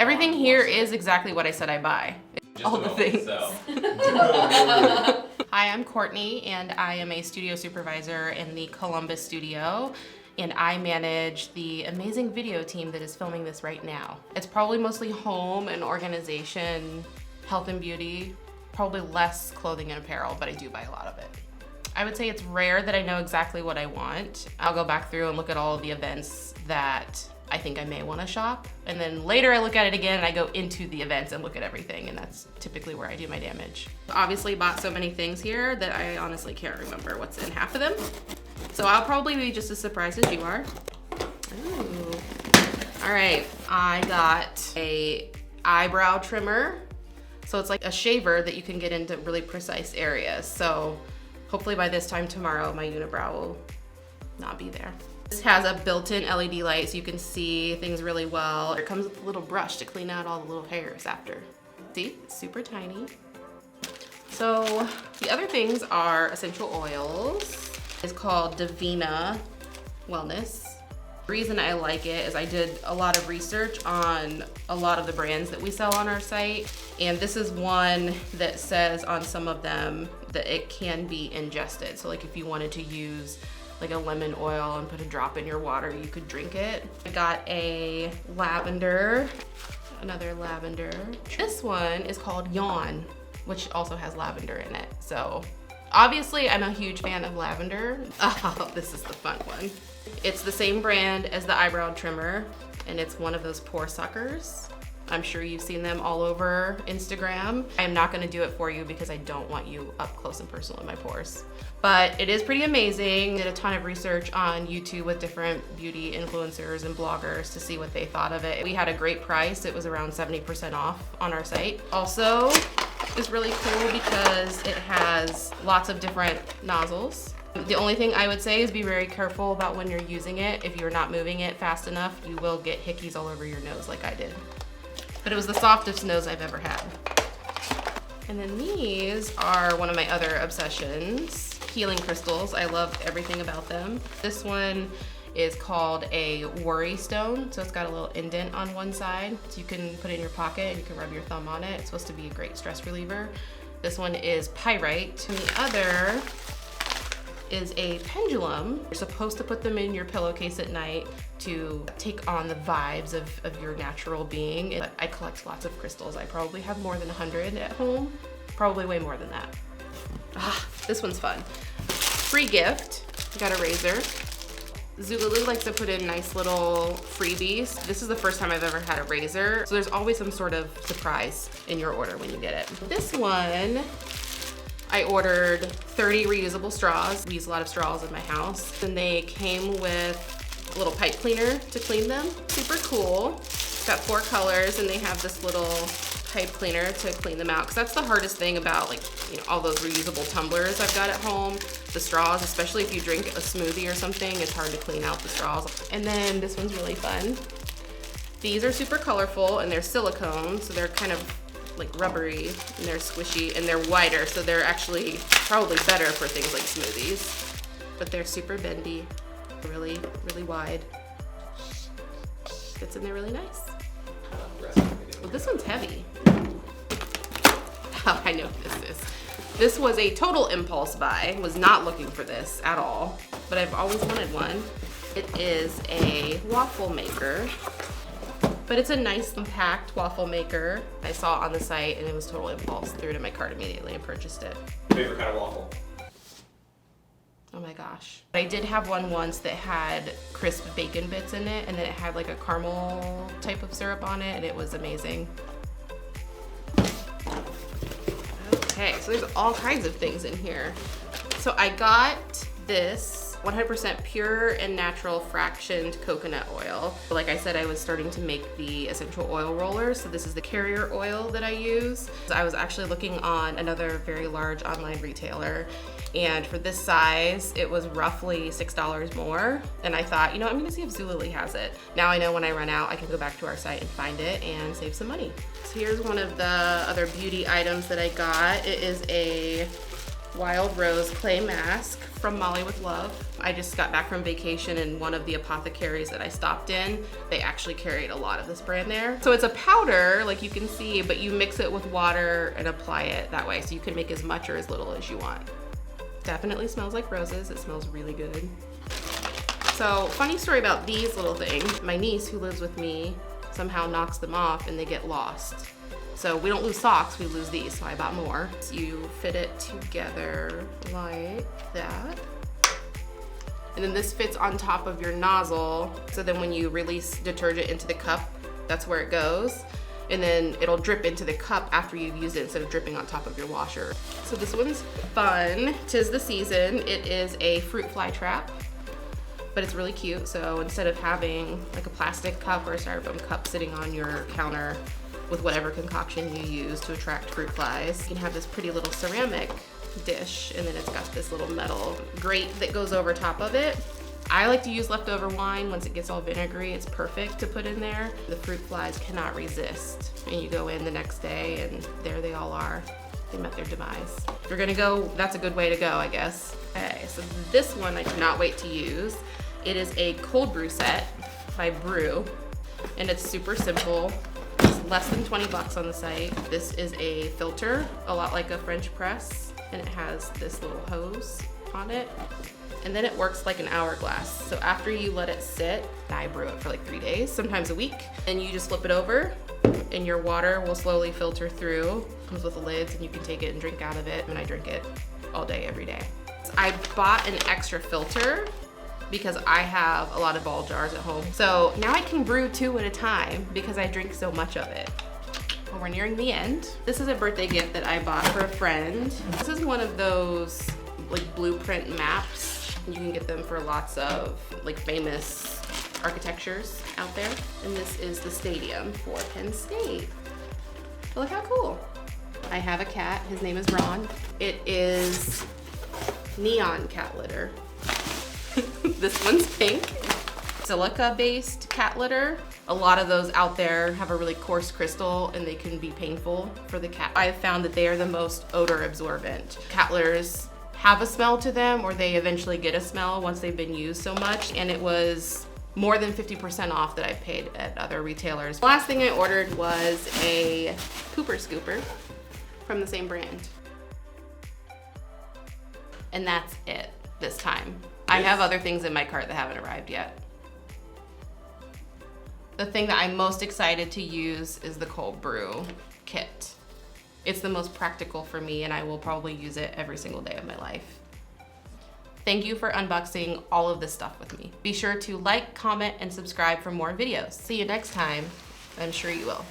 Everything here is exactly what I said I buy. All the things. So. Hi, I'm Courtney, and I am a studio supervisor in the Columbus studio, and I manage the amazing video team that is filming this right now. It's probably mostly home and organization, health and beauty, probably less clothing and apparel, but I do buy a lot of it. I would say it's rare that I know exactly what I want. I'll go back through and look at all of the events that I think I may want to shop. And then later I look at it again and I go into the events and look at everything, and that's typically where I do my damage. Obviously bought so many things here that I honestly can't remember what's in half of them. So I'll probably be just as surprised as you are. Ooh. All right, I got a eyebrow trimmer. So it's like a shaver that you can get into really precise areas. So hopefully by this time tomorrow, my unibrow will not be there. This has a built-in LED light so you can see things really well. It comes with a little brush to clean out all the little hairs after. See, it's super tiny. So the other things are essential oils. It's called DAVINA Wellness. The reason I like it is I did a lot of research on a lot of the brands that we sell on our site. And this is one that says on some of them that it can be ingested. So like if you wanted to use like a lemon oil and put a drop in your water, you could drink it. I got a lavender, another lavender. This one is called Yawn, which also has lavender in it. So obviously I'm a huge fan of lavender. Oh, this is the fun one. It's the same brand as the eyebrow trimmer, and it's one of those pore suckers. I'm sure you've seen them all over Instagram. I'm not gonna do it for you because I don't want you up close and personal in my pores. But it is pretty amazing. Did a ton of research on YouTube with different beauty influencers and bloggers to see what they thought of it. We had a great price. It was around 70% off on our site. Also, it's really cool because it has lots of different nozzles. The only thing I would say is be very careful about when you're using it. If you're not moving it fast enough, you will get hickeys all over your nose like I did. But it was the softest nose I've ever had. And then these are one of my other obsessions, healing crystals. I love everything about them. This one is called a worry stone. So it's got a little indent on one side. So you can put it in your pocket and you can rub your thumb on it. It's supposed to be a great stress reliever. This one is pyrite. And the other is a pendulum. You're supposed to put them in your pillowcase at night to take on the vibes of your natural being. I collect lots of crystals. I probably have more than 100 at home, probably way more than that. Ah, this one's fun. Free gift, got a razor. Zulily likes to put in nice little freebies. This is the first time I've ever had a razor, so there's always some sort of surprise in your order when you get it. This one, I ordered 30 reusable straws. We use a lot of straws in my house. And they came with a little pipe cleaner to clean them. Super cool. It's got 4 colors and they have this little pipe cleaner to clean them out. Cause that's the hardest thing about all those reusable tumblers I've got at home. The straws, especially if you drink a smoothie or something, it's hard to clean out the straws. And then this one's really fun. These are super colorful and they're silicone, so they're kind of like rubbery and they're squishy and they're wider, so they're actually probably better for things like smoothies. But they're super bendy, really, really wide. Fits in there really nice. Well, this one's heavy. Oh, I know what this is. This was a total impulse buy. Was not looking for this at all, but I've always wanted one. It is a waffle maker. But it's a nice compact waffle maker. I saw it on the site and it was total impulse. Threw it in my cart immediately and purchased it. Favorite kind of waffle? Oh my gosh. I did have one once that had crisp bacon bits in it, and then it had like a caramel type of syrup on it, and it was amazing. Okay, so there's all kinds of things in here. So I got this 100% pure and natural fractioned coconut oil. Like I said, I was starting to make the essential oil rollers, so this is the carrier oil that I use. I was actually looking on another very large online retailer, and for this size, it was roughly $6 more. And I thought, I'm gonna see if Zulily has it. Now I know when I run out, I can go back to our site and find it and save some money. So here's one of the other beauty items that I got. It is a Wild Rose Clay Mask from Molly with Love. I just got back from vacation and one of the apothecaries that I stopped in, they actually carried a lot of this brand there. So it's a powder, like you can see, but you mix it with water and apply it that way. So you can make as much or as little as you want. Definitely smells like roses. It smells really good. So funny story about these little things. My niece who lives with me somehow knocks them off and they get lost. So we don't lose socks, we lose these, so I bought more. So you fit it together like that. And then this fits on top of your nozzle. So then when you release detergent into the cup, that's where it goes. And then it'll drip into the cup after you've used it instead of dripping on top of your washer. So this one's fun. 'Tis the season. It is a fruit fly trap, but it's really cute. So instead of having like a plastic cup or a styrofoam cup sitting on your counter with whatever concoction you use to attract fruit flies, you can have this pretty little ceramic dish, and then it's got this little metal grate that goes over top of it. I like to use leftover wine once it gets all vinegary. It's perfect to put in there. The fruit flies cannot resist. And you go in the next day and there they all are. They met their demise. If you're gonna go, that's a good way to go, I guess. Okay, so this one I cannot wait to use. It is a cold brew set by BREW, and it's super simple. It's less than 20 bucks on the site. This is a filter, a lot like a French press, and it has this little hose on it. And then it works like an hourglass. So after you let it sit, I brew it for like 3 days, sometimes a week, and you just flip it over and your water will slowly filter through. It comes with the lids and you can take it and drink out of it, and I drink it all day, every day. So I bought an extra filter because I have a lot of ball jars at home. So now I can brew 2 at a time because I drink so much of it. Well, we're nearing the end. This is a birthday gift that I bought for a friend. This is one of those like blueprint maps. You can get them for lots of like famous architectures out there. And this is the stadium for Penn State. But look how cool. I have a cat, his name is Ron. It is neon cat litter. This one's pink. Silica based cat litter. A lot of those out there have a really coarse crystal and they can be painful for the cat. I've found that they are the most odor absorbent. Cat litters have a smell to them, or they eventually get a smell once they've been used so much, and it was more than 50% off that I paid at other retailers. The last thing I ordered was a pooper scooper from the same brand. And that's it this time. I have other things in my cart that haven't arrived yet. The thing that I'm most excited to use is the cold brew kit. It's the most practical for me, and I will probably use it every single day of my life. Thank you for unboxing all of this stuff with me. Be sure to like, comment, and subscribe for more videos. See you next time. I'm sure you will.